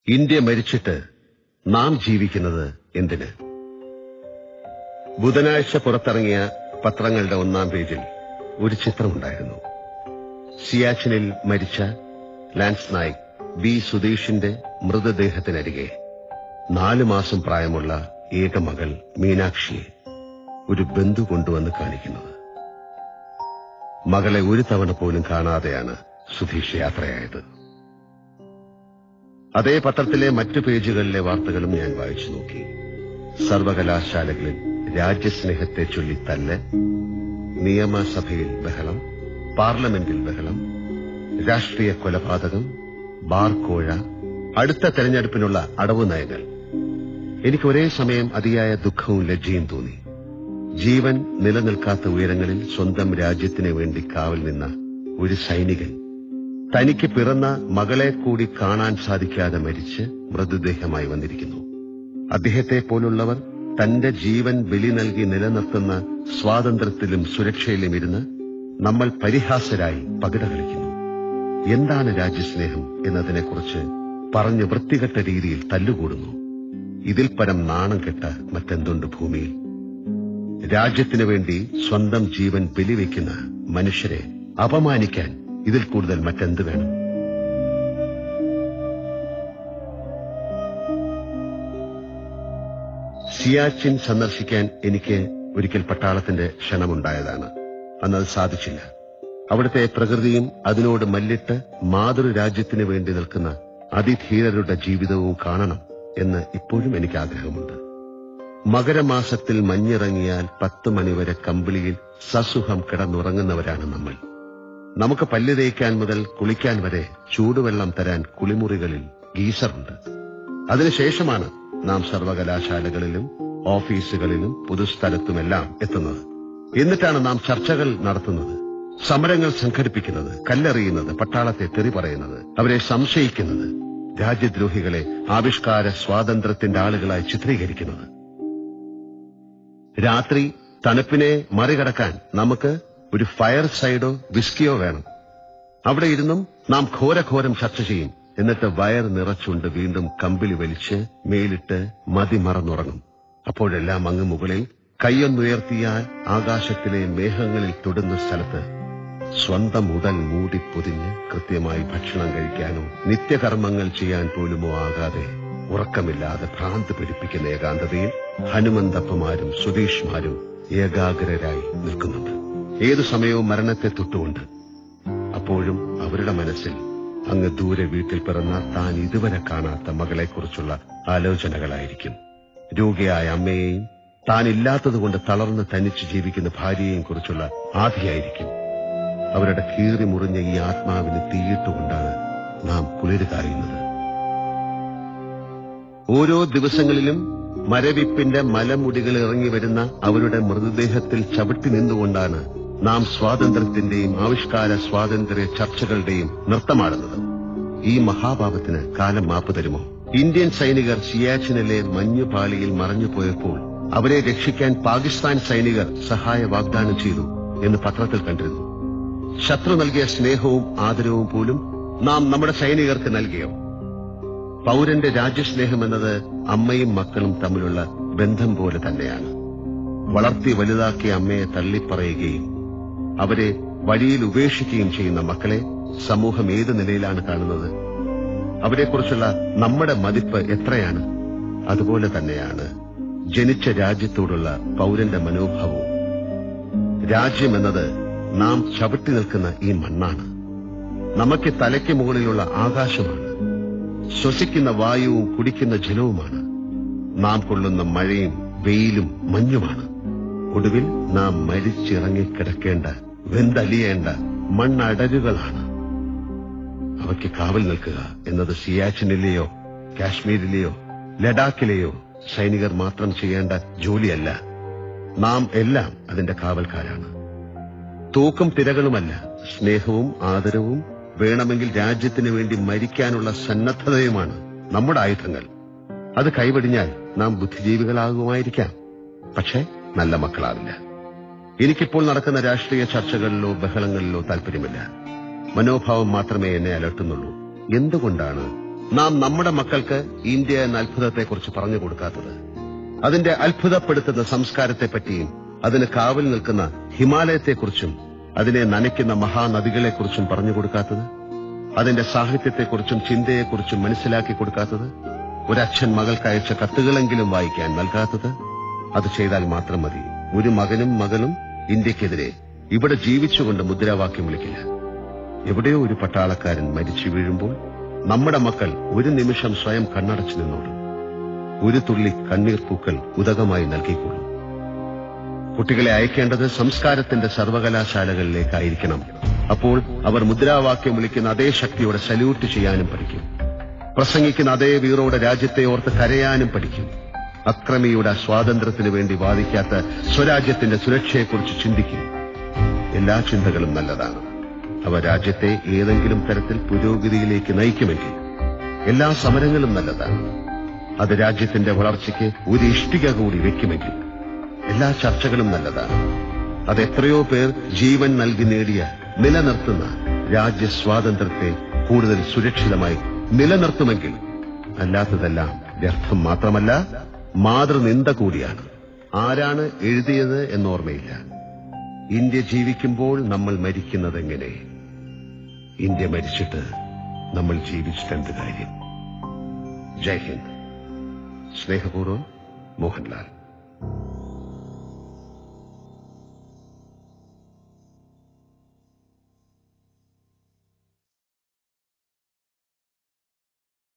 India മരിച്ചിട്ട് നാം ജീവിക്കുന്നത് എന്തിന്? ബുധനാഴ്ച പുറത്തിറങ്ങിയ പത്രങ്ങളുടെ ഒന്നാം പേജിൽ ഒരു ചിത്രമുണ്ടായിരുന്നു. സിയാച്ചിനിൽ മരിച്ച ലാൻസ് നായിക് ബി സുധീഷിന്റെ മൃതദേഹത്തിനരികെ 4 മാസം പ്രായമുള്ള ഏക മകൾ മീനാക്ഷിയെ ഒരു ബന്ധു കൊണ്ടുവന്ന് കാണിക്കുന്നത്. മകളെ ഒരു തവണ പോലും കാണാതെയാണ് സുധീഷ് യാത്രയായത്. അതേ പത്രത്തിലെ മറ്റു പേജുകളിലെ വാർത്തകളും ഞാൻ വായിച്ചു നോക്കി. സർവകലാശാലകളിൽ രാജ്യസ്നേഹത്തെ ചൊല്ലി തല്ല്, നിയമസഭയിൽ ബഹളം, പാർലമെന്റിൽ ബഹളം, രാഷ്ട്രീയ കൊലപാതകം, ബാർക്കോഴ, അടുത്ത തെരഞ്ഞെടുപ്പിനുള്ള അടവു നയങ്ങൾ. എനിക്ക് ഒരേ സമയം അതിയായ ദുഃഖവും ലജ്ജയും തോന്നി. ജീവൻ നിലനിൽക്കാത്ത ഉയരങ്ങളിൽ സ്വന്തം രാജ്യത്തിനു വേണ്ടി കാവൽ നിന്ന ഒരു സൈനികൻ തനിക്ക് പിറന്ന മകളെ കൂടി കാണാൻ സാധിക്കാതെ മരിച്ച് മൃതദേഹമായി വന്നിരിക്കുന്നു. അദ്ദേഹത്തെ പോലുള്ളവർ തന്റെ ജീവൻ ബലി നൽകി നിലനിർത്തുന്ന സ്വാതന്ത്ര്യത്തിലും സുരക്ഷയിലും ഇരുന്ന് നമ്മൾ പരിഹാസരായി പകിട കളിക്കുന്നു. എന്താണ് രാജ്യസ്നേഹം എന്നതിനെക്കുറിച്ച് പറഞ്ഞ് വൃത്തികെട്ട രീതിയിൽ തല്ലുകൂടുന്നു. ഇതിൽ പരം നാണം കെട്ട മറ്റെന്തുണ്ട് ഭൂമിയിൽ? രാജ്യത്തിനു വേണ്ടി സ്വന്തം ജീവൻ ബലിവെക്കുന്ന മനുഷ്യരെ അപമാനിക്കാൻ ഇതിൽ കൂടുതൽ മറ്റെന്ത് വേണം? സിയാച്ചിൻ സന്ദർശിക്കാൻ എനിക്ക് ഒരിക്കൽ പട്ടാളത്തിന്റെ ക്ഷണമുണ്ടായതാണ്. അന്നത് സാധിച്ചില്ല. അവിടുത്തെ പ്രകൃതിയും അതിനോട് മല്ലിട്ട് മാതൃരാജ്യത്തിനു വേണ്ടി നിൽക്കുന്ന അതിധീരരുടെ ജീവിതവും കാണണം എന്ന് ഇപ്പോഴും എനിക്ക് ആഗ്രഹമുണ്ട്. മകരമാസത്തിൽ മഞ്ഞിറങ്ങിയാൽ 10 മണിവരെ കമ്പിളിയിൽ സസുഖം കിടന്നുറങ്ങുന്നവരാണ് നമ്മൾ. നമുക്ക് പല്ല് തേയ്ക്കാൻ മുതൽ കുളിക്കാൻ വരെ ചൂടുവെള്ളം തരാൻ കുളിമുറികളിൽ ഗീസറുണ്ട്. അതിനുശേഷമാണ് നാം സർവകലാശാലകളിലും ഓഫീസുകളിലും പൊതുസ്ഥലത്തുമെല്ലാം എത്തുന്നത്. എന്നിട്ടാണ് നാം ചർച്ചകൾ നടത്തുന്നത്, സമരങ്ങൾ സംഘടിപ്പിക്കുന്നത്, കല്ലെറിയുന്നത്, പട്ടാളത്തെ തെറി പറയുന്നത്, അവരെ സംശയിക്കുന്നത്, രാജ്യദ്രോഹികളെ ആവിഷ്കാര സ്വാതന്ത്ര്യത്തിന്റെ ആളുകളായി ചിത്രീകരിക്കുന്നത്. രാത്രി തണുപ്പിനെ മറികടക്കാൻ നമുക്ക് ഒരു ഫയർ സൈഡോ വിസ്കിയോ വേണം. അവിടെ ഇരുന്നും നാം ഘോരഘോരം ചർച്ച ചെയ്യും. എന്നിട്ട് വയർ നിറച്ചുകൊണ്ട് വീണ്ടും കമ്പിളി വലിച്ച് മേലിട്ട് മതിമറന്നുറങ്ങും. അപ്പോഴെല്ലാം അങ്ങ് മുകളിൽ കൈയൊന്നുയർത്തിയാൽ ആകാശത്തിലെ മേഘങ്ങളിൽ തൊടുന്ന സ്ഥലത്ത് സ്വന്തം ഉടൽ മൂടിപ്പൊതിഞ്ഞ് കൃത്യമായി ഭക്ഷണം കഴിക്കാനോ നിത്യകർമ്മങ്ങൾ ചെയ്യാൻ പോലുമോ ആകാതെ ഉറക്കമില്ലാതെ ഭ്രാന്ത് പിടിപ്പിക്കുന്ന ഏകാന്തതയിൽ ഹനുമന്തപ്പമാരും സുധീഷ്മാരും ഏകാഗ്രരായി നിൽക്കുന്നുണ്ട്, ഏതു സമയവും മരണത്തെ തൊട്ടുകൊണ്ട്. അപ്പോഴും അവരുടെ മനസ്സിൽ അങ്ങ് ദൂരെ വീട്ടിൽ പിറന്ന താൻ ഇതുവരെ കാണാത്ത മകളെക്കുറിച്ചുള്ള ആലോചനകളായിരിക്കും. രോഗിയായ അമ്മയെയും താൻ ഇല്ലാത്തതുകൊണ്ട് തളർന്ന് തനിച്ച് ജീവിക്കുന്ന ഭാര്യയെയും കുറിച്ചുള്ള ആധിയായിരിക്കും. അവരുടെ കീറി മുറിഞ്ഞ ഈ ആത്മാവിന് തീയിട്ടുകൊണ്ടാണ് നാം കുളിര് കായുന്നത്. ഓരോ ദിവസങ്ങളിലും മരവിപ്പിന്റെ മലമുടികൾ ഇറങ്ങി വരുന്ന അവരുടെ മൃതദേഹത്തിൽ ചവിട്ടി നിന്നുകൊണ്ടാണ് നാം സ്വാതന്ത്ര്യത്തിന്റെയും ആവിഷ്കാര സ്വാതന്ത്ര്യ ചർച്ചകളുടെയും നൃത്തമാടുന്നത്. ഈ മഹാപാപത്തിന് കാലം മാപ്പ് തരുമോ? ഇന്ത്യൻ സൈനികർ സിയാച്ചിനിലെ മഞ്ഞുപാളിയിൽ മറഞ്ഞുപോയപ്പോൾ അവരെ രക്ഷിക്കാൻ പാകിസ്ഥാൻ സൈനികർ സഹായ വാഗ്ദാനം ചെയ്തു എന്ന് പത്രത്തിൽ കണ്ടിരുന്നു. ശത്രു നൽകിയ സ്നേഹവും ആദരവും പോലും നാം നമ്മുടെ സൈനികർക്ക് നൽകിയോ? പൗരന്റെ രാജ്യസ്നേഹം എന്നത് അമ്മയും മക്കളും തമ്മിലുള്ള ബന്ധം പോലെ തന്നെയാണ്. വളർത്തി വലുതാക്കിയ അമ്മയെ തള്ളിപ്പറയുകയും അവരെ വഴിയിൽ ഉപേക്ഷിക്കുകയും ചെയ്യുന്ന മക്കളെ സമൂഹം ഏത് നിലയിലാണ് കാണുന്നത്? അവരെക്കുറിച്ചുള്ള നമ്മുടെ മതിപ്പ് എത്രയാണ്? അതുപോലെ തന്നെയാണ് ജനിച്ച രാജ്യത്തോടുള്ള പൗരന്റെ മനോഭാവവും. രാജ്യമെന്നത് നാം ചവിട്ടി നിൽക്കുന്ന ഈ മണ്ണാണ്. നമുക്ക് തലയ്ക്ക് മുകളിലുള്ള ആകാശമാണ്. ശ്വസിക്കുന്ന വായുവും കുടിക്കുന്ന ജലവുമാണ്. നാം കൊള്ളുന്ന മഴയും വെയിലും മഞ്ഞുമാണ്. ഒടുവിൽ നാം മരിച്ചിറങ്ങിക്കിടക്കേണ്ട വെന്തലിയേണ്ട മണ്ണടരുകളാണ്. അവയ്ക്ക് കാവൽ നിൽക്കുക എന്നത് സിയാച്ചിനിലെയോ കാശ്മീരിലെയോ ലഡാക്കിലെയോ സൈനികർ മാത്രം ചെയ്യേണ്ട ജോലിയല്ല. നാം എല്ലാം അതിന്റെ കാവൽക്കാരാണ്. തൂക്കും തിരകളുമല്ല, സ്നേഹവും ആദരവും വേണമെങ്കിൽ രാജ്യത്തിനു വേണ്ടി മരിക്കാനുള്ള സന്നദ്ധതയുമാണ് നമ്മുടെ ആയുധങ്ങൾ. അത് കൈവെടിഞ്ഞാൽ നാം ബുദ്ധിജീവികളാകുമായിരിക്കാം, പക്ഷേ നല്ല മക്കളാവില്ല. എനിക്കിപ്പോൾ നടക്കുന്ന രാഷ്ട്രീയ ചർച്ചകളിലോ ബഹളങ്ങളിലോ താല്പര്യമില്ല. മനോഭാവം മാത്രമേ എന്നെ അലട്ടുന്നുള്ളൂ. എന്തുകൊണ്ടാണ് നാം നമ്മുടെ മക്കൾക്ക് ഇന്ത്യ എന്ന അത്ഭുതത്തെക്കുറിച്ച് പറഞ്ഞു കൊടുക്കാത്തത്? അതിന്റെ അത്ഭുതപ്പെടുത്തുന്ന സംസ്കാരത്തെപ്പറ്റിയും അതിന് കാവൽ നിൽക്കുന്ന ഹിമാലയത്തെക്കുറിച്ചും അതിനെ നനയ്ക്കുന്ന മഹാനദികളെക്കുറിച്ചും പറഞ്ഞു കൊടുക്കാത്തത്? അതിന്റെ സാഹിത്യത്തെക്കുറിച്ചും ചിന്തയെക്കുറിച്ചും മനസ്സിലാക്കി കൊടുക്കാത്തത്? ഒരച്ഛൻ മകൾക്കയച്ച കത്തുകളെങ്കിലും വായിക്കാൻ നൽകാത്തത്? അത് ചെയ്താൽ മാത്രം മതി. ഒരു മകനും മകളും ഇന്ത്യക്കെതിരെ ഇവിടെ ജീവിച്ചുകൊണ്ട് മുദ്രാവാക്യം വിളിക്കില്ല. എവിടെയോ ഒരു പട്ടാളക്കാരൻ മരിച്ചു വീഴുമ്പോൾ നമ്മുടെ മക്കൾ ഒരു നിമിഷം സ്വയം കണ്ണടച്ചു നിന്നോടും. ഒരു തുള്ളി കണ്ണീർ പൂക്കൾ ഉദകമായി നൽകിക്കൊള്ളും. കുട്ടികളെ അയക്കേണ്ടത് സംസ്കാരത്തിന്റെ സർവകലാശാലകളിലേക്കായിരിക്കണം. അപ്പോൾ അവർ മുദ്രാവാക്യം വിളിക്കുന്ന അതേ ശക്തിയോടെ സല്യൂട്ട് ചെയ്യാനും പഠിക്കും. പ്രസംഗിക്കുന്ന അതേ വീറോടെ രാജ്യത്തെ ഓർത്ത് കരയാനും പഠിക്കും. അക്രമിയുടെ സ്വാതന്ത്ര്യത്തിനു വേണ്ടി വാദിക്കാത്ത സ്വരാജ്യത്തിന്റെ സുരക്ഷയെക്കുറിച്ച് ചിന്തിക്കും. എല്ലാ ചിന്തകളും നല്ലതാണ്. അവ രാജ്യത്തെ ഏതെങ്കിലും തരത്തിൽ പുരോഗതിയിലേക്ക് നയിക്കുമെങ്കിൽ എല്ലാ സമരങ്ങളും നല്ലതാണ്. അത് രാജ്യത്തിന്റെ വളർച്ചയ്ക്ക് ഒരു ഇഷ്ടിക കൂടി വെക്കുമെങ്കിൽ എല്ലാ ചർച്ചകളും നല്ലതാണ്. അത് എത്രയോ പേർ ജീവൻ നൽകി നേടിയ നിലനിർത്തുന്ന രാജ്യസ്വാതന്ത്ര്യത്തെ കൂടുതൽ സുരക്ഷിതമായി നിലനിർത്തുമെങ്കിൽ അല്ലാത്തതെല്ലാം വ്യർത്ഥം മാത്രമല്ല, മാതൃനിന്ദ കൂടിയാണ്. ആരാണ് എഴുതിയത് എന്നോർമ്മയില്ല. ഇന്ത്യ ജീവിക്കുമ്പോൾ നമ്മൾ മരിക്കുന്നതെങ്ങനെ? ഇന്ത്യ മരിച്ചിട്ട് നമ്മൾ ജീവിച്ചിട്ടെന്ത് കാര്യം? ജയ് ഹിന്ദ്. സ്നേഹപൂർവ്വം, മോഹൻലാൽ.